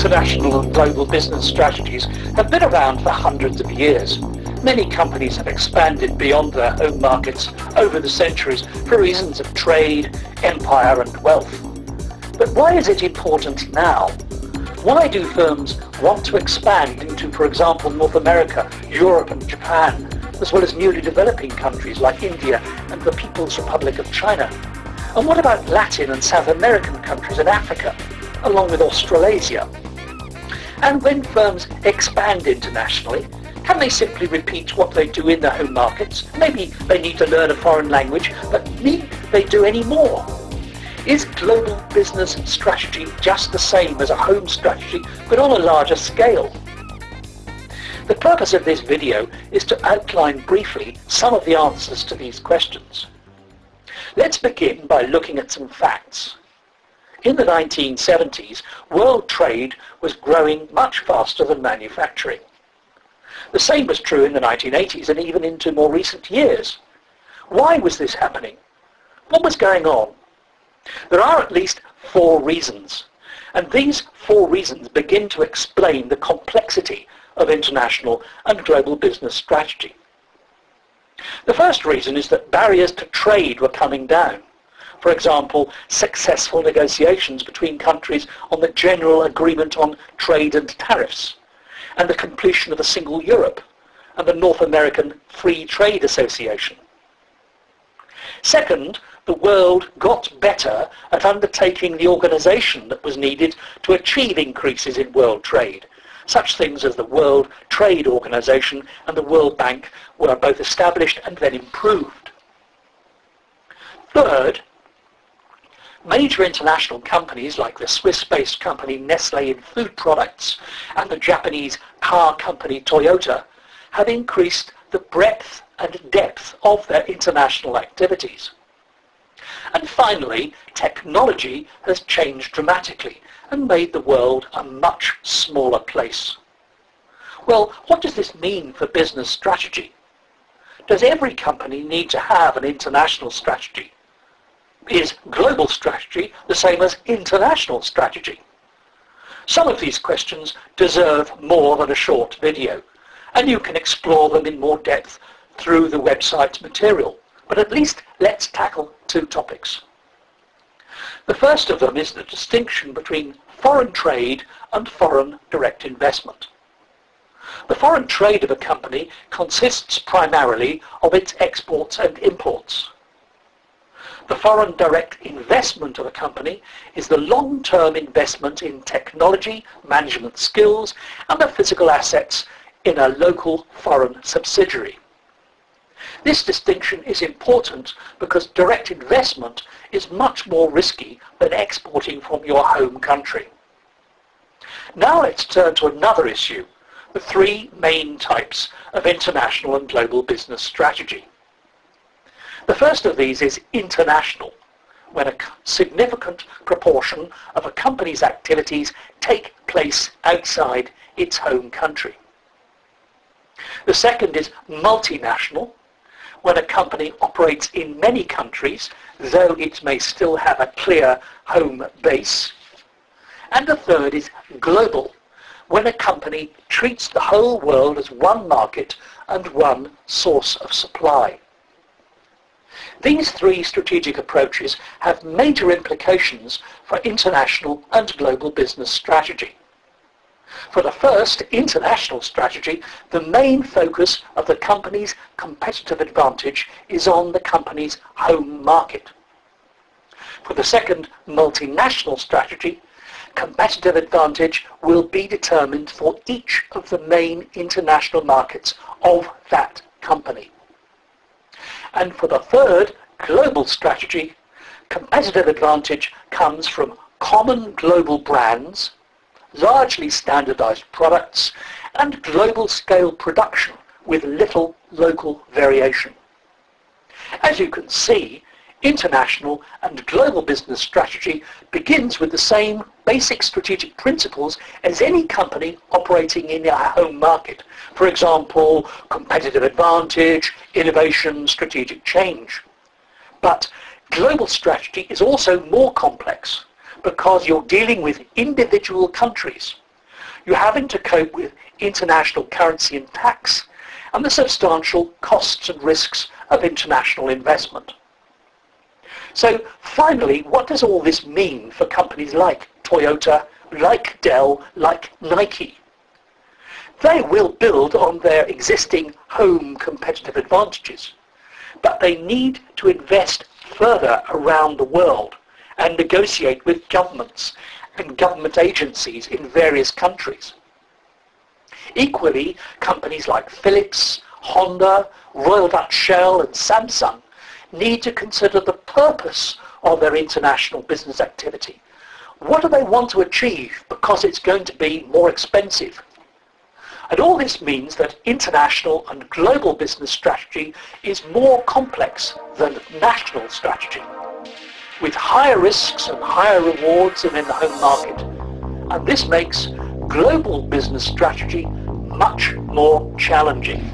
International and global business strategies have been around for hundreds of years. Many companies have expanded beyond their home markets over the centuries for reasons of trade, empire and wealth. But why is it important now? Why do firms want to expand into, for example, North America, Europe and Japan, as well as newly developing countries like India and the People's Republic of China? And what about Latin and South American countries and Africa, along with Australasia? And when firms expand internationally, can they simply repeat what they do in their home markets? Maybe they need to learn a foreign language, but need they do any more? Is global business strategy just the same as a home strategy, but on a larger scale? The purpose of this video is to outline briefly some of the answers to these questions. Let's begin by looking at some facts. In the 1970s, world trade was growing much faster than manufacturing. The same was true in the 1980s and even into more recent years. Why was this happening? What was going on? There are at least 4 reasons, and these 4 reasons begin to explain the complexity of international and global business strategy. The first reason is that barriers to trade were coming down. For example, successful negotiations between countries on the General Agreement on Trade and Tariffs, and the completion of a single Europe and the North American Free Trade Association. Second, the world got better at undertaking the organisation that was needed to achieve increases in world trade. Such things as the World Trade Organization and the World Bank were both established and then improved. Third, major international companies like the Swiss-based company Nestlé in food products and the Japanese car company Toyota have increased the breadth and depth of their international activities. And finally, technology has changed dramatically and made the world a much smaller place. Well, what does this mean for business strategy? Does every company need to have an international strategy? Is global strategy the same as international strategy? Some of these questions deserve more than a short video, and you can explore them in more depth through the website's material. But at least let's tackle 2 topics. The first of them is the distinction between foreign trade and foreign direct investment. The foreign trade of a company consists primarily of its exports and imports. The foreign direct investment of a company is the long-term investment in technology, management skills, and the physical assets in a local foreign subsidiary. This distinction is important because direct investment is much more risky than exporting from your home country. Now let's turn to another issue, the 3 main types of international and global business strategy. The first of these is international, when a significant proportion of a company's activities take place outside its home country. The second is multinational, when a company operates in many countries, though it may still have a clear home base. And the third is global, when a company treats the whole world as one market and one source of supply. These 3 strategic approaches have major implications for international and global business strategy. For the first, international strategy, the main focus of the company's competitive advantage is on the company's home market. For the second, multinational strategy, competitive advantage will be determined for each of the main international markets of that company. And for the third, global strategy, competitive advantage comes from common global brands, largely standardized products, and global scale production with little local variation. As you can see, international and global business strategy begins with the same basic strategic principles as any company operating in a home market. For example, competitive advantage, innovation, strategic change. But global strategy is also more complex because you're dealing with individual countries. you're having to cope with international currency and tax and the substantial costs and risks of international investment. So finally, what does all this mean for companies like Toyota, like Dell, like Nike? They will build on their existing home competitive advantages, but they need to invest further around the world and negotiate with governments and government agencies in various countries. Equally, companies like Philips, Honda, Royal Dutch Shell and Samsung need to consider the purpose of their international business activity. What do they want to achieve because it's going to be more expensive? And all this means that international and global business strategy is more complex than national strategy, with higher risks and higher rewards than in the home market. And this makes global business strategy much more challenging.